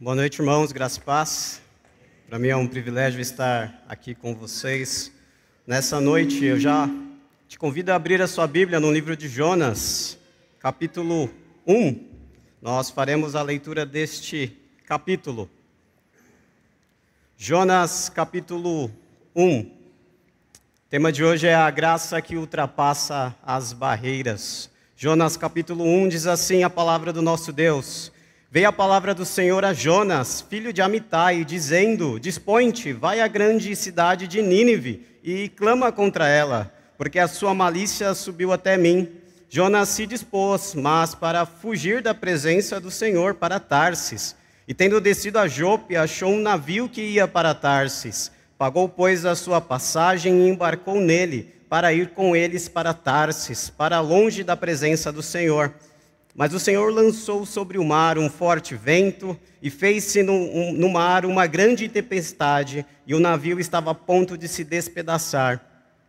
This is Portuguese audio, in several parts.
Boa noite, irmãos, graça e paz. Para mim é um privilégio estar aqui com vocês. Nessa noite eu já te convido a abrir a sua Bíblia no livro de Jonas, capítulo 1. Nós faremos a leitura deste capítulo. Jonas, capítulo 1. O tema de hoje é a graça que ultrapassa as barreiras. Jonas, capítulo 1, diz assim a palavra do nosso Deus. Veio a palavra do Senhor a Jonas, filho de Amitai, dizendo: Dispõe-te, vai à grande cidade de Nínive e clama contra ela, porque a sua malícia subiu até mim. Jonas se dispôs, mas para fugir da presença do Senhor para Tarsis. E tendo descido a Jope, achou um navio que ia para Tarsis. Pagou, pois, a sua passagem e embarcou nele, para ir com eles para Tarsis, para longe da presença do Senhor. Mas o Senhor lançou sobre o mar um forte vento e fez-se no mar uma grande tempestade, e o navio estava a ponto de se despedaçar.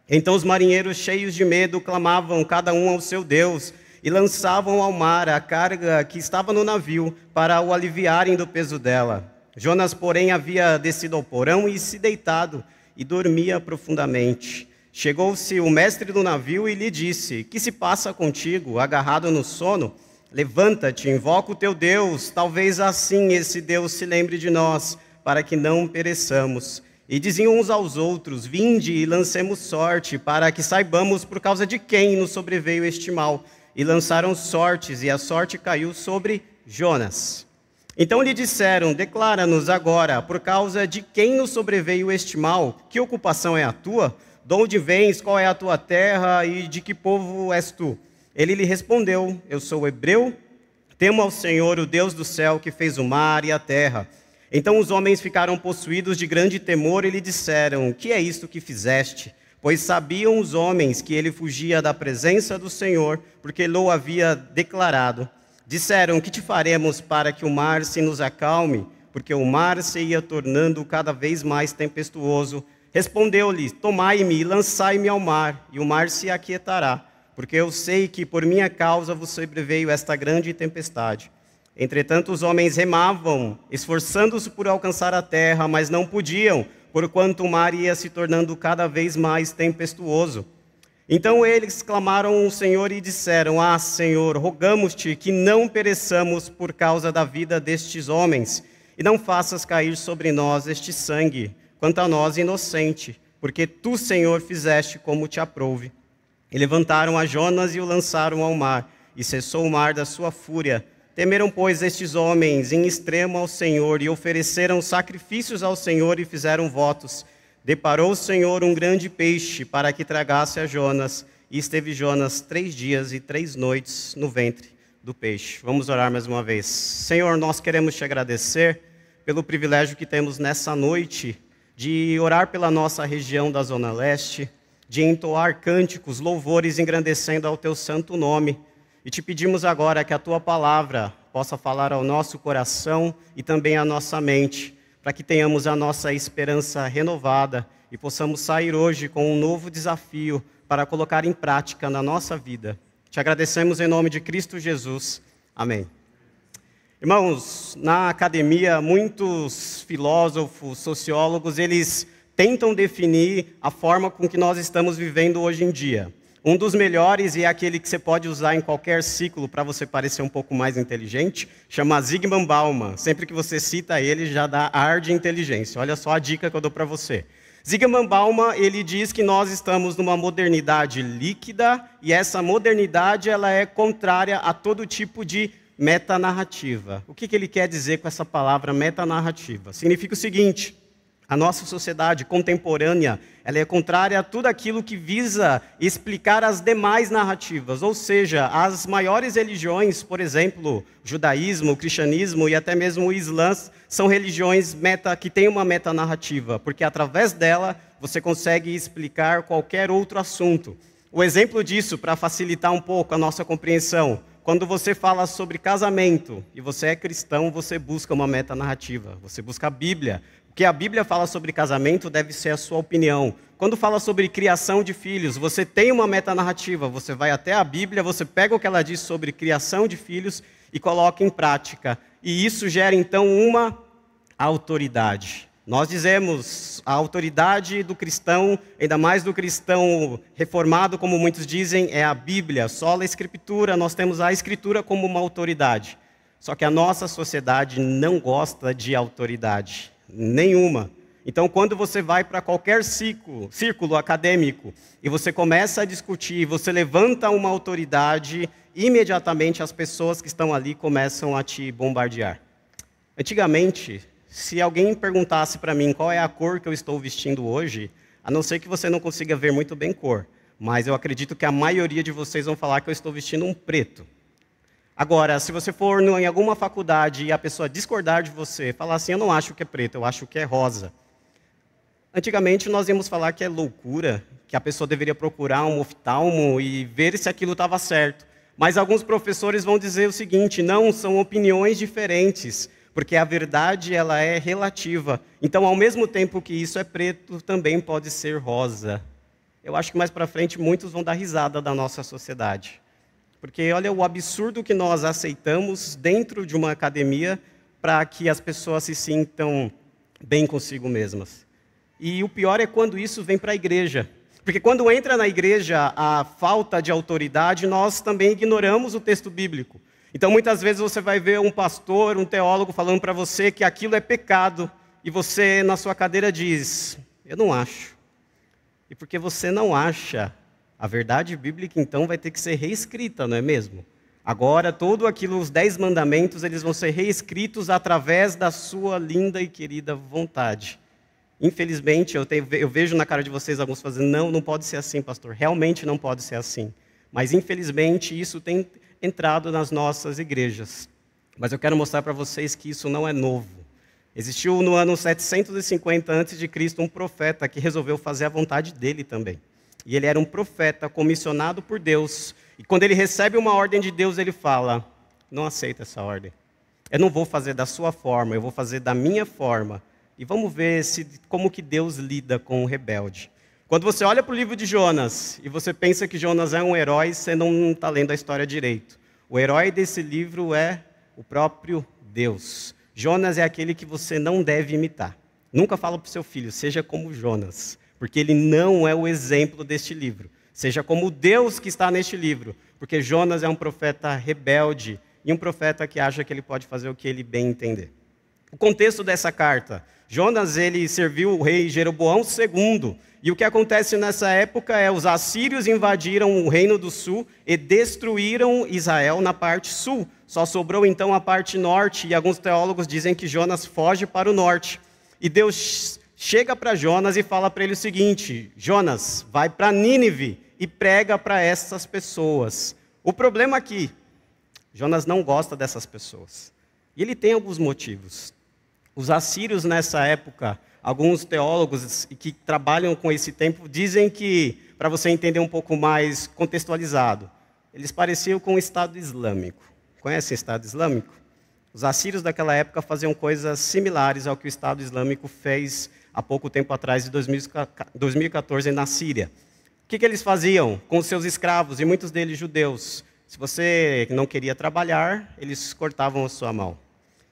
Então os marinheiros, cheios de medo, clamavam cada um ao seu Deus e lançavam ao mar a carga que estava no navio para o aliviarem do peso dela. Jonas, porém, havia descido ao porão e se deitado e dormia profundamente. Chegou-se o mestre do navio e lhe disse: Que se passa contigo, agarrado no sono? Levanta-te, invoca o teu Deus, talvez assim esse Deus se lembre de nós, para que não pereçamos. E diziam uns aos outros: Vinde e lancemos sorte, para que saibamos por causa de quem nos sobreveio este mal. E lançaram sortes, e a sorte caiu sobre Jonas. Então lhe disseram: Declara-nos agora, por causa de quem nos sobreveio este mal, que ocupação é a tua? De onde vens, qual é a tua terra, e de que povo és tu? Ele lhe respondeu: Eu sou hebreu, temo ao Senhor, o Deus do céu, que fez o mar e a terra. Então os homens ficaram possuídos de grande temor e lhe disseram: Que é isto que fizeste? Pois sabiam os homens que ele fugia da presença do Senhor, porque ele o havia declarado. Disseram: Que te faremos para que o mar se nos acalme? Porque o mar se ia tornando cada vez mais tempestuoso. Respondeu-lhe: Tomai-me e lançai-me ao mar, e o mar se aquietará. Porque eu sei que por minha causa vos sobreveio esta grande tempestade. Entretanto, os homens remavam, esforçando-se por alcançar a terra, mas não podiam, porquanto o mar ia se tornando cada vez mais tempestuoso. Então eles clamaram ao Senhor e disseram: Ah, Senhor, rogamos-te que não pereçamos por causa da vida destes homens, e não faças cair sobre nós este sangue, quanto a nós inocente, porque tu, Senhor, fizeste como te aprouve. E levantaram a Jonas e o lançaram ao mar, e cessou o mar da sua fúria. Temeram, pois, estes homens em extremo ao Senhor, e ofereceram sacrifícios ao Senhor e fizeram votos. Deparou o Senhor um grande peixe para que tragasse a Jonas, e esteve Jonas 3 dias e 3 noites no ventre do peixe. Vamos orar mais uma vez. Senhor, nós queremos te agradecer pelo privilégio que temos nessa noite de orar pela nossa região da Zona Leste, de entoar cânticos, louvores, engrandecendo ao teu santo nome. E te pedimos agora que a tua palavra possa falar ao nosso coração e também à nossa mente, para que tenhamos a nossa esperança renovada e possamos sair hoje com um novo desafio para colocar em prática na nossa vida. Te agradecemos em nome de Cristo Jesus. Amém. Irmãos, na academia, muitos filósofos, sociólogos, eles tentam definir a forma com que nós estamos vivendo hoje em dia. Um dos melhores, e é aquele que você pode usar em qualquer ciclo para você parecer um pouco mais inteligente, chama Zygmunt Bauman. Sempre que você cita ele, já dá ar de inteligência. Olha só a dica que eu dou para você. Zygmunt Bauman, ele diz que nós estamos numa modernidade líquida, e essa modernidade ela é contrária a todo tipo de metanarrativa. O que ele quer dizer com essa palavra metanarrativa? Significa o seguinte: a nossa sociedade contemporânea, ela é contrária a tudo aquilo que visa explicar as demais narrativas, ou seja, as maiores religiões, por exemplo, o judaísmo, o cristianismo e até mesmo o islã, são religiões que têm uma metanarrativa, porque através dela você consegue explicar qualquer outro assunto. O exemplo disso, para facilitar um pouco a nossa compreensão, quando você fala sobre casamento e você é cristão, você busca uma metanarrativa, você busca a Bíblia. O que a Bíblia fala sobre casamento deve ser a sua opinião. Quando fala sobre criação de filhos, você tem uma metanarrativa, você vai até a Bíblia, você pega o que ela diz sobre criação de filhos e coloca em prática. E isso gera, então, uma a autoridade. Nós dizemos a autoridade do cristão, ainda mais do cristão reformado, como muitos dizem, é a Bíblia, sola Escritura, nós temos a Escritura como uma autoridade. Só que a nossa sociedade não gosta de autoridade nenhuma. Então, quando você vai para qualquer círculo acadêmico e você começa a discutir, você levanta uma autoridade, imediatamente as pessoas que estão ali começam a te bombardear. Antigamente, se alguém perguntasse para mim qual é a cor que eu estou vestindo hoje, a não ser que você não consiga ver muito bem cor, mas eu acredito que a maioria de vocês vão falar que eu estou vestindo um preto. Agora, se você for em alguma faculdade e a pessoa discordar de você, falar assim, eu não acho que é preto, eu acho que é rosa. Antigamente nós íamos falar que é loucura, que a pessoa deveria procurar um oftalmo e ver se aquilo estava certo. Mas alguns professores vão dizer o seguinte, não, são opiniões diferentes, porque a verdade ela é relativa. Então, ao mesmo tempo que isso é preto, também pode ser rosa. Eu acho que mais para frente muitos vão dar risada da nossa sociedade. Porque olha o absurdo que nós aceitamos dentro de uma academia para que as pessoas se sintam bem consigo mesmas. E o pior é quando isso vem para a igreja. Porque quando entra na igreja a falta de autoridade, nós também ignoramos o texto bíblico. Então, muitas vezes você vai ver um pastor, um teólogo falando para você que aquilo é pecado, e você, na sua cadeira, diz, eu não acho. E porque você não acha, a verdade bíblica, então, vai ter que ser reescrita, não é mesmo? Agora, tudo aquilo, os 10 mandamentos, eles vão ser reescritos através da sua linda e querida vontade. Infelizmente, eu vejo na cara de vocês alguns fazendo, não pode ser assim, pastor, realmente não pode ser assim. Mas, infelizmente, isso tem entrado nas nossas igrejas. Mas eu quero mostrar para vocês que isso não é novo. Existiu no ano 750 a.C. um profeta que resolveu fazer a vontade dele também. E ele era um profeta comissionado por Deus. E quando ele recebe uma ordem de Deus, ele fala, não aceita essa ordem. Eu não vou fazer da sua forma, eu vou fazer da minha forma. E vamos ver como que Deus lida com o rebelde. Quando você olha para o livro de Jonas e você pensa que Jonas é um herói, você não está lendo a história direito. O herói desse livro é o próprio Deus. Jonas é aquele que você não deve imitar. Nunca fala para o seu filho, seja como Jonas, porque ele não é o exemplo deste livro. Seja como Deus que está neste livro, porque Jonas é um profeta rebelde e um profeta que acha que ele pode fazer o que ele bem entender. O contexto dessa carta, Jonas ele serviu o rei Jeroboão II, e o que acontece nessa época é os assírios invadiram o reino do sul e destruíram Israel na parte sul. Só sobrou então a parte norte, e alguns teólogos dizem que Jonas foge para o norte. E Deus chega para Jonas e fala para ele o seguinte, Jonas, vai para Nínive e prega para essas pessoas. O problema aqui, Jonas não gosta dessas pessoas. E ele tem alguns motivos. Os assírios nessa época, alguns teólogos que trabalham com esse tempo, dizem que, para você entender um pouco mais contextualizado, eles pareciam com o Estado Islâmico. Conhecem o Estado Islâmico? Os assírios daquela época faziam coisas similares ao que o Estado Islâmico fez há pouco tempo atrás, em 2014, na Síria. O que eles faziam com os seus escravos, e muitos deles judeus? Se você não queria trabalhar, eles cortavam a sua mão.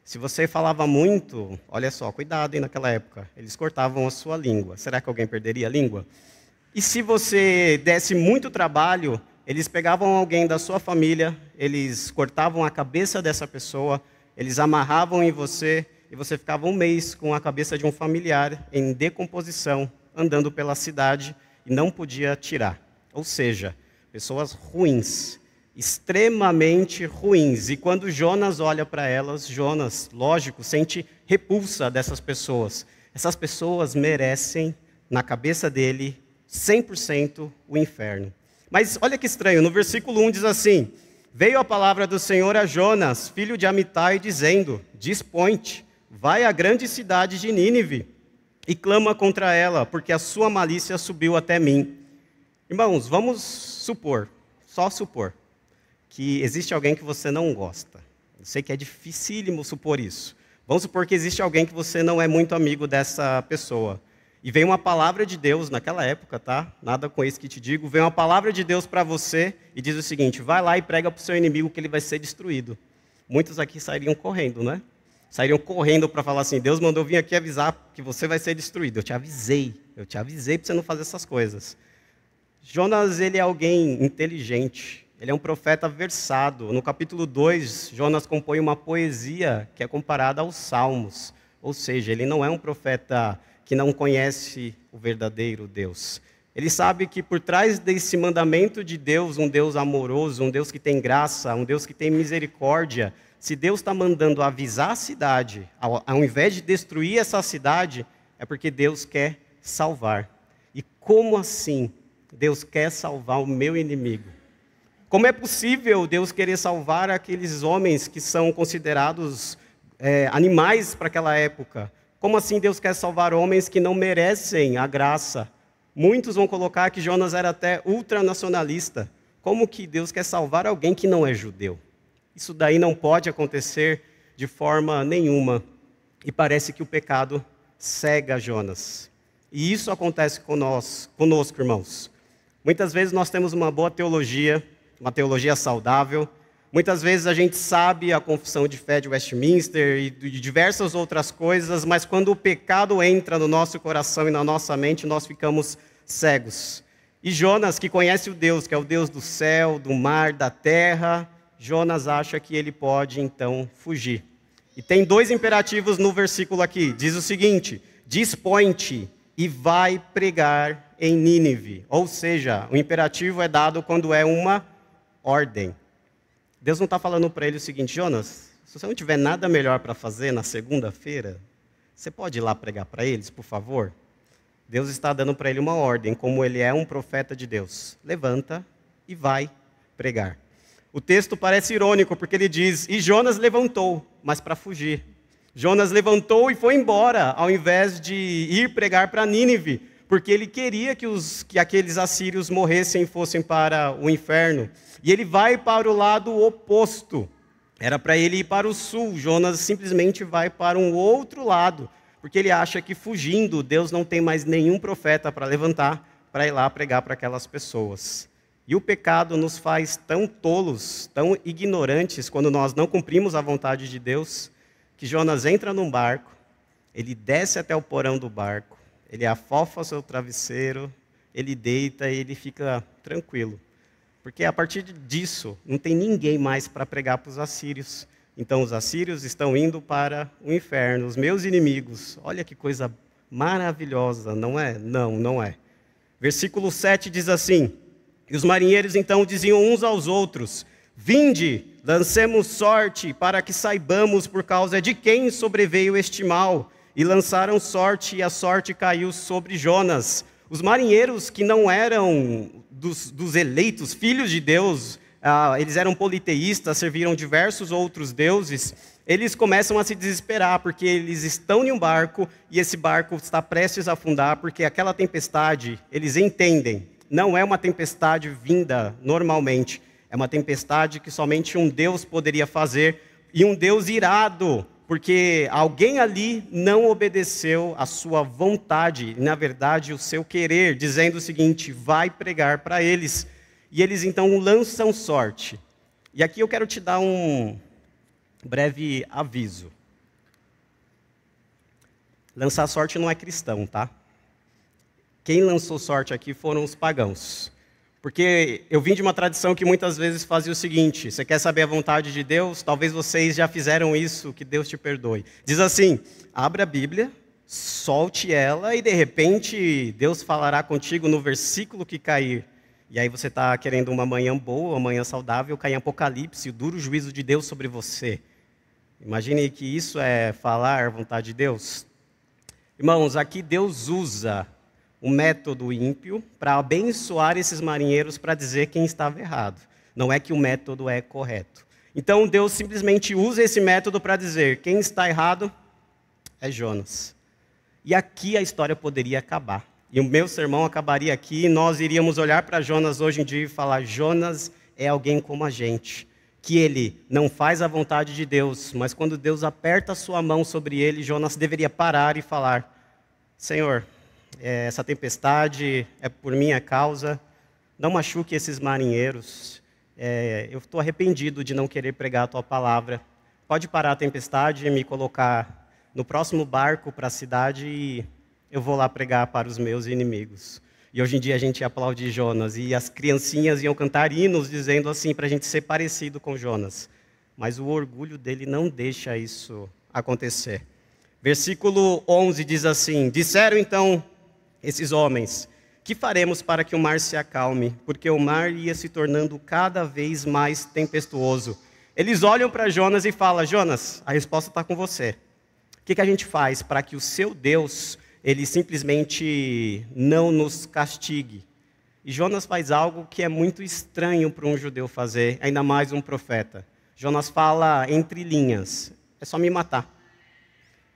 Se você falava muito, olha só, cuidado, hein, naquela época, eles cortavam a sua língua. Será que alguém perderia a língua? E se você desse muito trabalho, eles pegavam alguém da sua família, eles cortavam a cabeça dessa pessoa, eles amarravam em você, e você ficava um mês com a cabeça de um familiar em decomposição, andando pela cidade, e não podia tirar. Ou seja, pessoas ruins, extremamente ruins. E quando Jonas olha para elas, Jonas, lógico, sente repulsa dessas pessoas. Essas pessoas merecem, na cabeça dele, 100% o inferno. Mas olha que estranho, no versículo 1 diz assim, veio a palavra do Senhor a Jonas, filho de Amitai, dizendo, dispõe-te, vai à grande cidade de Nínive e clama contra ela, porque a sua malícia subiu até mim. Irmãos, vamos supor, só supor, que existe alguém que você não gosta. Eu sei que é dificílimo supor isso. Vamos supor que existe alguém que você não é muito amigo dessa pessoa. E vem uma palavra de Deus, naquela época, tá? Nada com isso que te digo. Vem uma palavra de Deus para você e diz o seguinte, vai lá e prega para o seu inimigo que ele vai ser destruído. Muitos aqui sairiam correndo, né? sairiam correndo para falar assim, Deus mandou vir aqui avisar que você vai ser destruído. Eu te avisei para você não fazer essas coisas. Jonas, ele é alguém inteligente, ele é um profeta versado. No capítulo 2, Jonas compõe uma poesia que é comparada aos Salmos. Ou seja, ele não é um profeta que não conhece o verdadeiro Deus. Ele sabe que por trás desse mandamento de Deus, um Deus amoroso, um Deus que tem graça, um Deus que tem misericórdia, se Deus está mandando avisar a cidade, ao invés de destruir essa cidade, é porque Deus quer salvar. E como assim Deus quer salvar o meu inimigo? Como é possível Deus querer salvar aqueles homens que são considerados animais para aquela época? Como assim Deus quer salvar homens que não merecem a graça? Muitos vão colocar que Jonas era até ultranacionalista. Como que Deus quer salvar alguém que não é judeu? Isso daí não pode acontecer de forma nenhuma. E parece que o pecado cega Jonas. E isso acontece conosco, irmãos. Muitas vezes nós temos uma boa teologia, uma teologia saudável. Muitas vezes a gente sabe a confissão de fé de Westminster e de diversas outras coisas, mas quando o pecado entra no nosso coração e na nossa mente, nós ficamos cegos. E Jonas, que conhece o Deus, que é o Deus do céu, do mar, da terra, Jonas acha que ele pode, então, fugir. E tem 2 imperativos no versículo aqui. Diz o seguinte, dispõe-te e vai pregar em Nínive. Ou seja, o imperativo é dado quando é uma ordem. Deus não está falando para ele o seguinte, Jonas, se você não tiver nada melhor para fazer na segunda-feira, você pode ir lá pregar para eles, por favor? Deus está dando para ele uma ordem, como ele é um profeta de Deus. Levanta e vai pregar. O texto parece irônico, porque ele diz, e Jonas levantou, mas para fugir. Jonas levantou e foi embora, ao invés de ir pregar para Nínive, porque ele queria que aqueles assírios morressem e fossem para o inferno. E ele vai para o lado oposto. Era para ele ir para o sul. Jonas simplesmente vai para um outro lado, porque ele acha que fugindo, Deus não tem mais nenhum profeta para levantar, para ir lá pregar para aquelas pessoas. E o pecado nos faz tão tolos, tão ignorantes, quando nós não cumprimos a vontade de Deus, que Jonas entra num barco, ele desce até o porão do barco, ele afofa o seu travesseiro, ele deita e ele fica tranquilo. Porque a partir disso, não tem ninguém mais para pregar para os assírios. Então os assírios estão indo para o inferno, os meus inimigos. Olha que coisa maravilhosa, não é? Não, não é. Versículo 7 diz assim, e os marinheiros então diziam uns aos outros, vinde, lancemos sorte para que saibamos por causa de quem sobreveio este mal. E lançaram sorte e a sorte caiu sobre Jonas. Os marinheiros que não eram dos eleitos, filhos de Deus, eles eram politeístas, serviram diversos outros deuses, eles começam a se desesperar, porque eles estão em um barco, e esse barco está prestes a afundar, porque aquela tempestade, eles entendem, não é uma tempestade vinda normalmente, é uma tempestade que somente um Deus poderia fazer, e um Deus irado, porque alguém ali não obedeceu a sua vontade, na verdade o seu querer, dizendo o seguinte, vai pregar para eles. E eles então lançam sorte. E aqui eu quero te dar um breve aviso. Lançar sorte não é cristão, tá? Quem lançou sorte aqui foram os pagãos. Porque eu vim de uma tradição que muitas vezes fazia o seguinte, você quer saber a vontade de Deus? Talvez vocês já fizeram isso, que Deus te perdoe. Diz assim, abra a Bíblia, solte ela e de repente Deus falará contigo no versículo que cair. E aí você está querendo uma manhã boa, uma manhã saudável, cai em Apocalipse, o duro juízo de Deus sobre você. Imagine que isso é falar a vontade de Deus. Irmãos, aqui Deus usa um método ímpio para abençoar esses marinheiros para dizer quem estava errado. Não é que o método é correto. Então Deus simplesmente usa esse método para dizer quem está errado é Jonas. E aqui a história poderia acabar. E o meu sermão acabaria aqui e nós iríamos olhar para Jonas hoje em dia e falar, Jonas é alguém como a gente, que ele não faz a vontade de Deus, mas quando Deus aperta a sua mão sobre ele, Jonas deveria parar e falar, Senhor, essa tempestade é por minha causa, não machuque esses marinheiros, eu estou arrependido de não querer pregar a tua palavra, pode parar a tempestade e me colocar no próximo barco para a cidade e eu vou lá pregar para os meus inimigos. E hoje em dia a gente aplaude Jonas e as criancinhas iam cantar hinos dizendo assim para a gente ser parecido com Jonas. Mas o orgulho dele não deixa isso acontecer. Versículo 11 diz assim: disseram então esses homens: que faremos para que o mar se acalme? Porque o mar ia se tornando cada vez mais tempestuoso. Eles olham para Jonas e falam: Jonas, a resposta está com você. O que a gente faz para que o seu Deus, ele simplesmente não nos castigue? E Jonas faz algo que é muito estranho para um judeu fazer, ainda mais um profeta. Jonas fala entre linhas: é só me matar.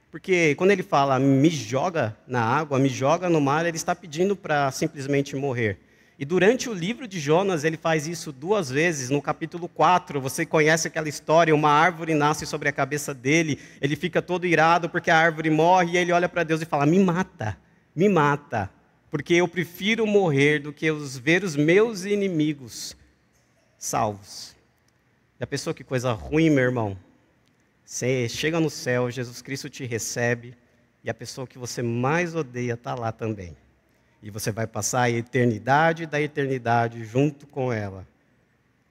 Porque quando ele fala, me joga na água, me joga no mar, ele está pedindo para simplesmente morrer. E durante o livro de Jonas, ele faz isso 2 vezes. No capítulo 4, você conhece aquela história, uma árvore nasce sobre a cabeça dele, ele fica todo irado porque a árvore morre, e ele olha para Deus e fala: me mata, porque eu prefiro morrer do que ver os meus inimigos salvos. Já pensou que coisa ruim, meu irmão? Você chega no céu, Jesus Cristo te recebe, e a pessoa que você mais odeia está lá também. E você vai passar a eternidade da eternidade junto com ela.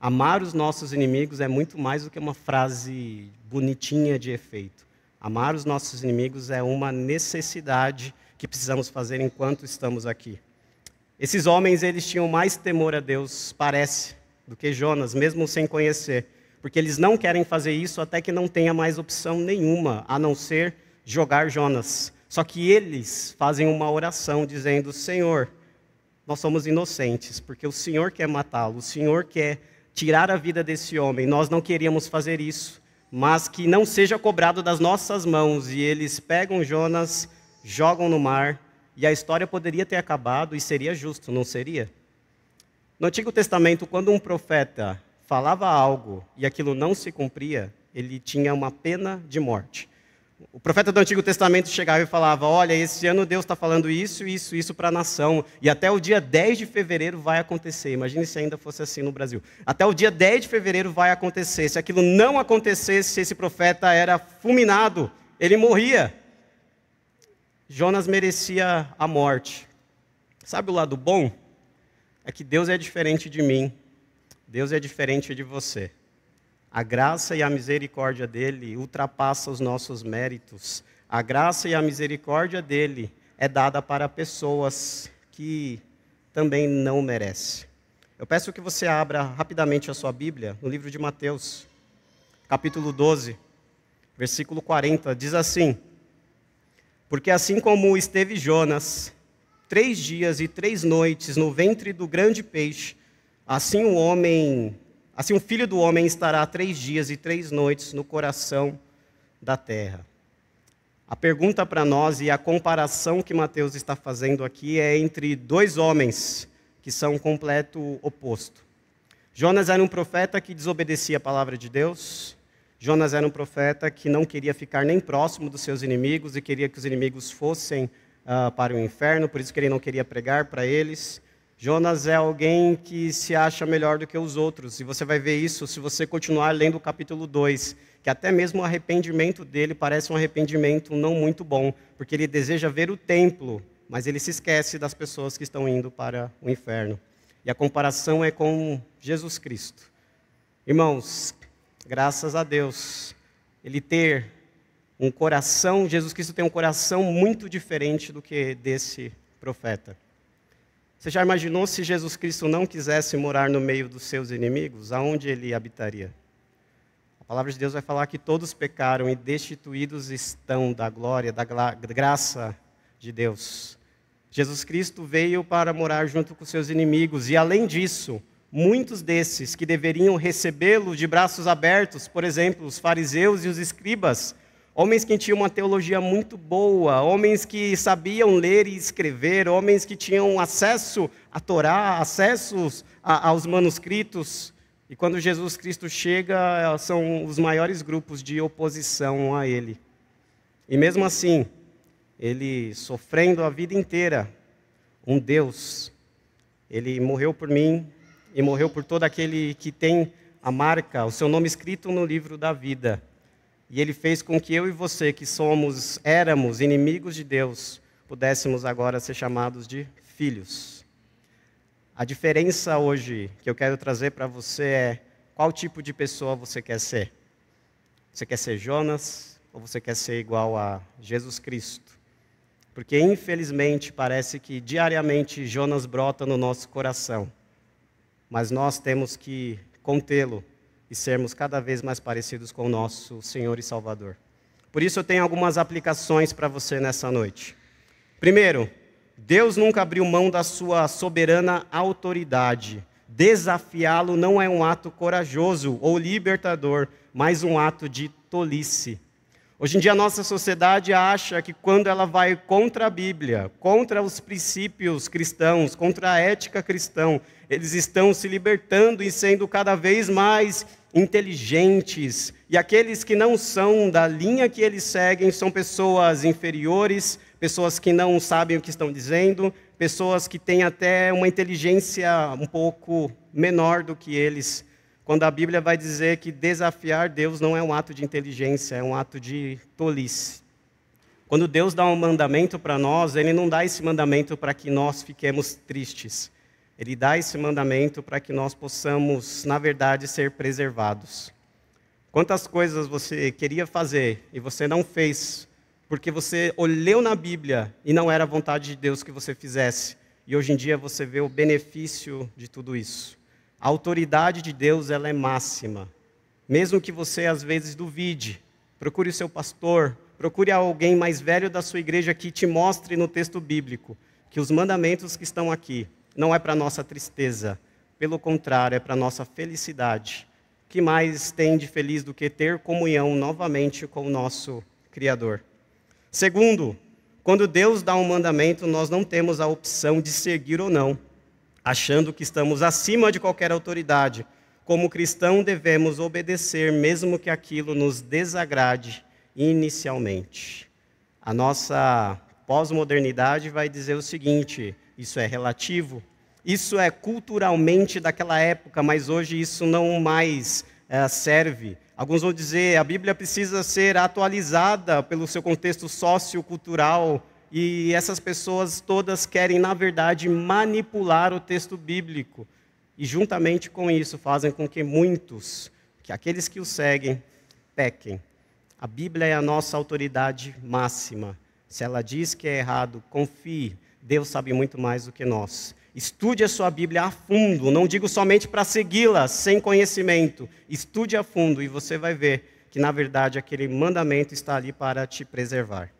Amar os nossos inimigos é muito mais do que uma frase bonitinha de efeito. Amar os nossos inimigos é uma necessidade que precisamos fazer enquanto estamos aqui. Esses homens, eles tinham mais temor a Deus, parece, do que Jonas, mesmo sem conhecer. Porque eles não querem fazer isso até que não tenha mais opção nenhuma, a não ser jogar Jonas. Só que eles fazem uma oração dizendo: Senhor, nós somos inocentes, porque o Senhor quer matá-lo, o Senhor quer tirar a vida desse homem. Nós não queríamos fazer isso, mas que não seja cobrado das nossas mãos. E eles pegam Jonas, jogam no mar, e a história poderia ter acabado e seria justo, não seria? No Antigo Testamento, quando um profeta falava algo e aquilo não se cumpria, ele tinha uma pena de morte. O profeta do Antigo Testamento chegava e falava: olha, esse ano Deus está falando isso para a nação, e até o dia 10 de fevereiro vai acontecer. Imagine se ainda fosse assim no Brasil. Até o dia 10 de fevereiro vai acontecer. Se aquilo não acontecesse, esse profeta era fulminado, ele morria. Jonas merecia a morte. Sabe o lado bom? É que Deus é diferente de mim. Deus é diferente de você. A graça e a misericórdia dele ultrapassa os nossos méritos. A graça e a misericórdia dele é dada para pessoas que também não merecem. Eu peço que você abra rapidamente a sua Bíblia no livro de Mateus, capítulo 12, versículo 40. Diz assim: porque assim como esteve Jonas 3 dias e 3 noites no ventre do grande peixe, assim o Filho do Homem estará 3 dias e 3 noites no coração da terra. A pergunta para nós e a comparação que Mateus está fazendo aqui é entre 2 homens que são um completo oposto. Jonas era um profeta que desobedecia a palavra de Deus. Jonas era um profeta que não queria ficar nem próximo dos seus inimigos e queria que os inimigos fossem para o inferno, por isso que ele não queria pregar para eles. Jonas é alguém que se acha melhor do que os outros, e você vai ver isso se você continuar lendo o capítulo 2, que até mesmo o arrependimento dele parece um arrependimento não muito bom, porque ele deseja ver o templo, mas ele se esquece das pessoas que estão indo para o inferno. E a comparação é com Jesus Cristo. Irmãos, graças a Deus, ele ter um coração, Jesus Cristo tem um coração muito diferente do que desse profeta. Você já imaginou se Jesus Cristo não quisesse morar no meio dos seus inimigos? Aonde ele habitaria? A palavra de Deus vai falar que todos pecaram e destituídos estão da glória, da graça de Deus. Jesus Cristo veio para morar junto com seus inimigos e, além disso, muitos desses que deveriam recebê-lo de braços abertos, por exemplo, os fariseus e os escribas, homens que tinham uma teologia muito boa, homens que sabiam ler e escrever, homens que tinham acesso à Torá, acessos aos manuscritos. E quando Jesus Cristo chega, são os maiores grupos de oposição a ele. E mesmo assim, ele sofrendo a vida inteira, um Deus, ele morreu por mim e morreu por todo aquele que tem a marca, o seu nome escrito no livro da vida. E Ele fez com que eu e você, que éramos inimigos de Deus, pudéssemos agora ser chamados de filhos. A diferença hoje que eu quero trazer para você é qual tipo de pessoa você quer ser. Você quer ser Jonas ou você quer ser igual a Jesus Cristo? Porque infelizmente parece que diariamente Jonas brota no nosso coração. Mas nós temos que contê-lo e sermos cada vez mais parecidos com o nosso Senhor e Salvador. Por isso eu tenho algumas aplicações para você nessa noite. Primeiro, Deus nunca abriu mão da sua soberana autoridade. Desafiá-lo não é um ato corajoso ou libertador, mas um ato de tolice. Hoje em dia a nossa sociedade acha que quando ela vai contra a Bíblia, contra os princípios cristãos, contra a ética cristã, eles estão se libertando e sendo cada vez mais inteligentes. E aqueles que não são da linha que eles seguem são pessoas inferiores, pessoas que não sabem o que estão dizendo, pessoas que têm até uma inteligência um pouco menor do que eles. Quando a Bíblia vai dizer que desafiar Deus não é um ato de inteligência, é um ato de tolice. Quando Deus dá um mandamento para nós, Ele não dá esse mandamento para que nós fiquemos tristes. Ele dá esse mandamento para que nós possamos, na verdade, ser preservados. Quantas coisas você queria fazer e você não fez, porque você olhou na Bíblia e não era a vontade de Deus que você fizesse. E hoje em dia você vê o benefício de tudo isso. A autoridade de Deus, ela é máxima. Mesmo que você às vezes duvide, procure o seu pastor, procure alguém mais velho da sua igreja que te mostre no texto bíblico que os mandamentos que estão aqui não é para nossa tristeza, pelo contrário, é para nossa felicidade. O que mais tem de feliz do que ter comunhão novamente com o nosso Criador? Segundo, quando Deus dá um mandamento, nós não temos a opção de seguir ou não, achando que estamos acima de qualquer autoridade. Como cristão, devemos obedecer, mesmo que aquilo nos desagrade inicialmente. A nossa pós-modernidade vai dizer o seguinte: isso é relativo, isso é culturalmente daquela época, mas hoje isso não mais serve. Alguns vão dizer, a Bíblia precisa ser atualizada pelo seu contexto sociocultural, e essas pessoas todas querem, na verdade, manipular o texto bíblico. E juntamente com isso fazem com que muitos, que aqueles que o seguem, pequem. A Bíblia é a nossa autoridade máxima. Se ela diz que é errado, confie. Deus sabe muito mais do que nós. Estude a sua Bíblia a fundo. Não digo somente para segui-la sem conhecimento. Estude a fundo e você vai ver que, na verdade, aquele mandamento está ali para te preservar.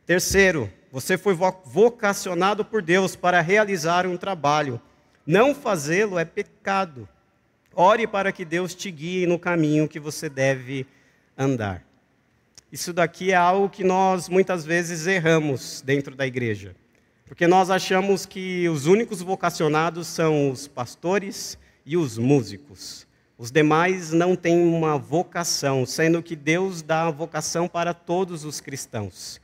Terceiro, você foi vocacionado por Deus para realizar um trabalho. Não fazê-lo é pecado. Ore para que Deus te guie no caminho que você deve andar. Isso daqui é algo que nós muitas vezes erramos dentro da igreja. Porque nós achamos que os únicos vocacionados são os pastores e os músicos. Os demais não têm uma vocação, sendo que Deus dá a vocação para todos os cristãos.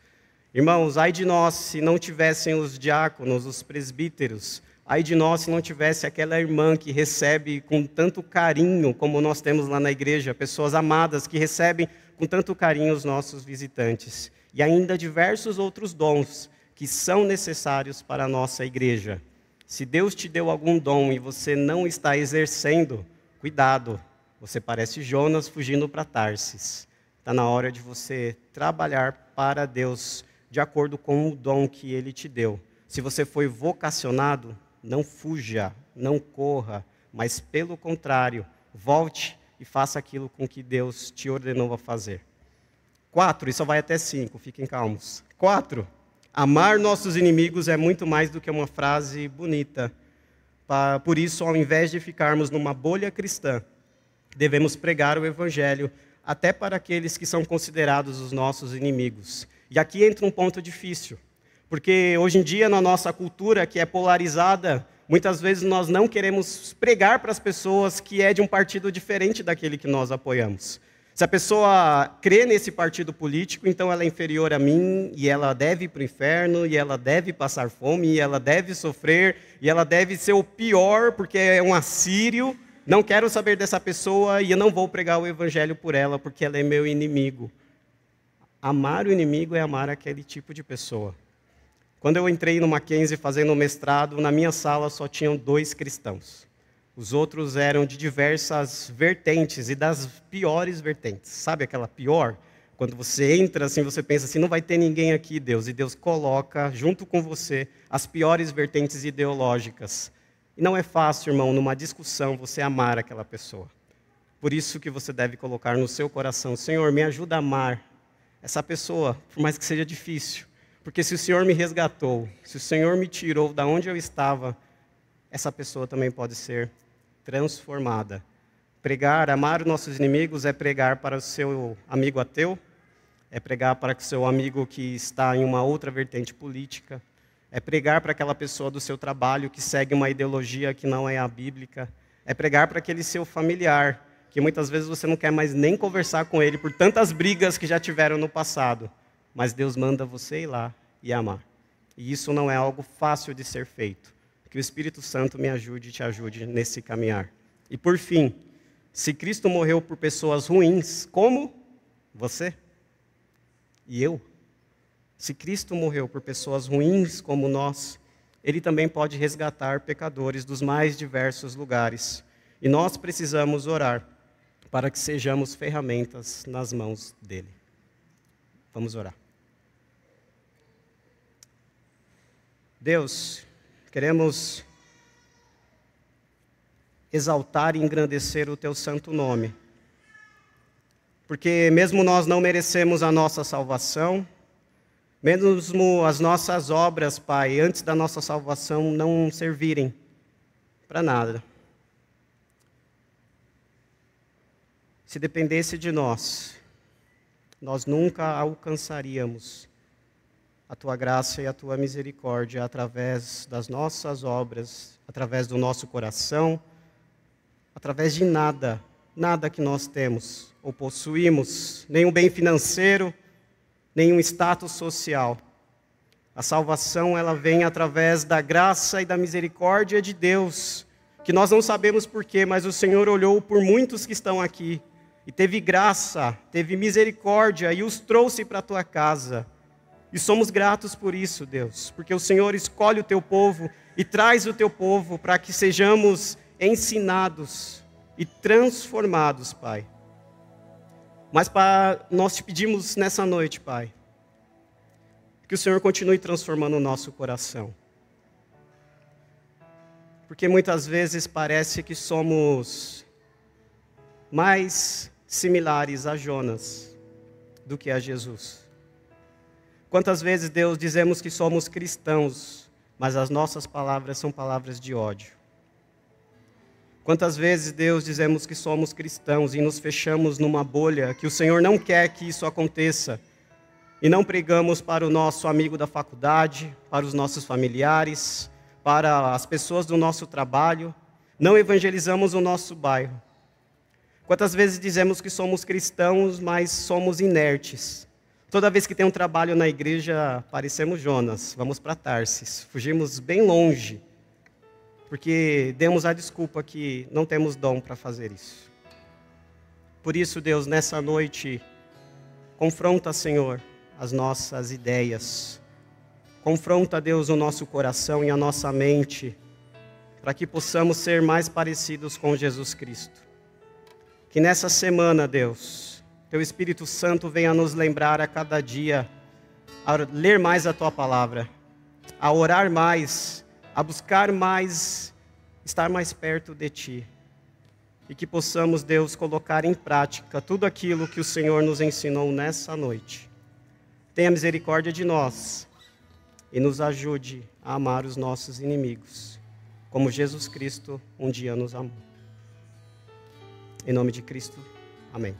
Irmãos, ai de nós se não tivessem os diáconos, os presbíteros, ai de nós se não tivesse aquela irmã que recebe com tanto carinho, como nós temos lá na igreja, pessoas amadas que recebem com tanto carinho os nossos visitantes. E ainda diversos outros dons que são necessários para a nossa igreja. Se Deus te deu algum dom e você não está exercendo, cuidado, você parece Jonas fugindo para Tarsis. Está na hora de você trabalhar para Deus, de acordo com o dom que Ele te deu. Se você foi vocacionado, não fuja, não corra, mas pelo contrário, volte e faça aquilo com que Deus te ordenou a fazer. 4, e só vai até 5, fiquem calmos. 4, amar nossos inimigos é muito mais do que uma frase bonita. Por isso, ao invés de ficarmos numa bolha cristã, devemos pregar o Evangelho até para aqueles que são considerados os nossos inimigos. E aqui entra um ponto difícil, porque hoje em dia, na nossa cultura, que é polarizada, muitas vezes nós não queremos pregar para as pessoas que é de um partido diferente daquele que nós apoiamos. Se a pessoa crê nesse partido político, então ela é inferior a mim, e ela deve ir para o inferno, e ela deve passar fome, e ela deve sofrer, e ela deve ser o pior, porque é um assírio. Não quero saber dessa pessoa e eu não vou pregar o evangelho por ela, porque ela é meu inimigo. Amar o inimigo é amar aquele tipo de pessoa. Quando eu entrei no Mackenzie fazendo o mestrado, na minha sala só tinham 2 cristãos. Os outros eram de diversas vertentes e das piores vertentes. Sabe aquela pior? Quando você entra assim, você pensa assim, não vai ter ninguém aqui, Deus. E Deus coloca junto com você as piores vertentes ideológicas. E não é fácil, irmão, numa discussão, você amar aquela pessoa. Por isso que você deve colocar no seu coração, Senhor, me ajuda a amar essa pessoa, por mais que seja difícil. Porque se o Senhor me resgatou, se o Senhor me tirou da onde eu estava, essa pessoa também pode ser transformada. Pregar, amar os nossos inimigos é pregar para o seu amigo ateu, é pregar para o seu amigo que está em uma outra vertente política, é pregar para aquela pessoa do seu trabalho que segue uma ideologia que não é a bíblica, é pregar para aquele seu familiar, que muitas vezes você não quer mais nem conversar com ele por tantas brigas que já tiveram no passado, mas Deus manda você ir lá e amar. E isso não é algo fácil de ser feito. Que o Espírito Santo me ajude e te ajude nesse caminhar. E por fim, se Cristo morreu por pessoas ruins, como você e eu, se Cristo morreu por pessoas ruins como nós, Ele também pode resgatar pecadores dos mais diversos lugares. E nós precisamos orar para que sejamos ferramentas nas mãos dEle. Vamos orar. Deus, queremos exaltar e engrandecer o Teu santo nome, porque mesmo nós não merecemos a nossa salvação, mesmo as nossas obras, Pai, antes da nossa salvação não servirem para nada. Se dependesse de nós, nós nunca alcançaríamos a Tua graça e a Tua misericórdia através das nossas obras, através do nosso coração, através de nada que nós temos ou possuímos, nenhum bem financeiro, nenhum status social. A salvação, ela vem através da graça e da misericórdia de Deus, que nós não sabemos porquê, mas o Senhor olhou por muitos que estão aqui, e teve graça, teve misericórdia, e os trouxe para a Tua casa. E somos gratos por isso, Deus, porque o Senhor escolhe o Teu povo e traz o Teu povo para que sejamos ensinados e transformados, Pai. Mas nós te pedimos nessa noite, Pai, que o Senhor continue transformando o nosso coração. Porque muitas vezes parece que somos mais similares a Jonas do que a Jesus. Quantas vezes, Deus, dizemos que somos cristãos, mas as nossas palavras são palavras de ódio. Quantas vezes, Deus, dizemos que somos cristãos e nos fechamos numa bolha, que o Senhor não quer que isso aconteça, e não pregamos para o nosso amigo da faculdade, para os nossos familiares, para as pessoas do nosso trabalho, não evangelizamos o nosso bairro. Quantas vezes dizemos que somos cristãos, mas somos inertes. Toda vez que tem um trabalho na igreja, parecemos Jonas, vamos para Tarsis, fugimos bem longe, porque demos a desculpa que não temos dom para fazer isso. Por isso, Deus, nessa noite, confronta, Senhor, as nossas ideias. Confronta, Deus, o nosso coração e a nossa mente, para que possamos ser mais parecidos com Jesus Cristo. Que nessa semana, Deus, Teu Espírito Santo venha nos lembrar a cada dia a ler mais a Tua palavra, a orar mais, a buscar mais, estar mais perto de Ti. E que possamos, Deus, colocar em prática tudo aquilo que o Senhor nos ensinou nessa noite. Tenha misericórdia de nós e nos ajude a amar os nossos inimigos, como Jesus Cristo um dia nos amou. Em nome de Cristo, amém.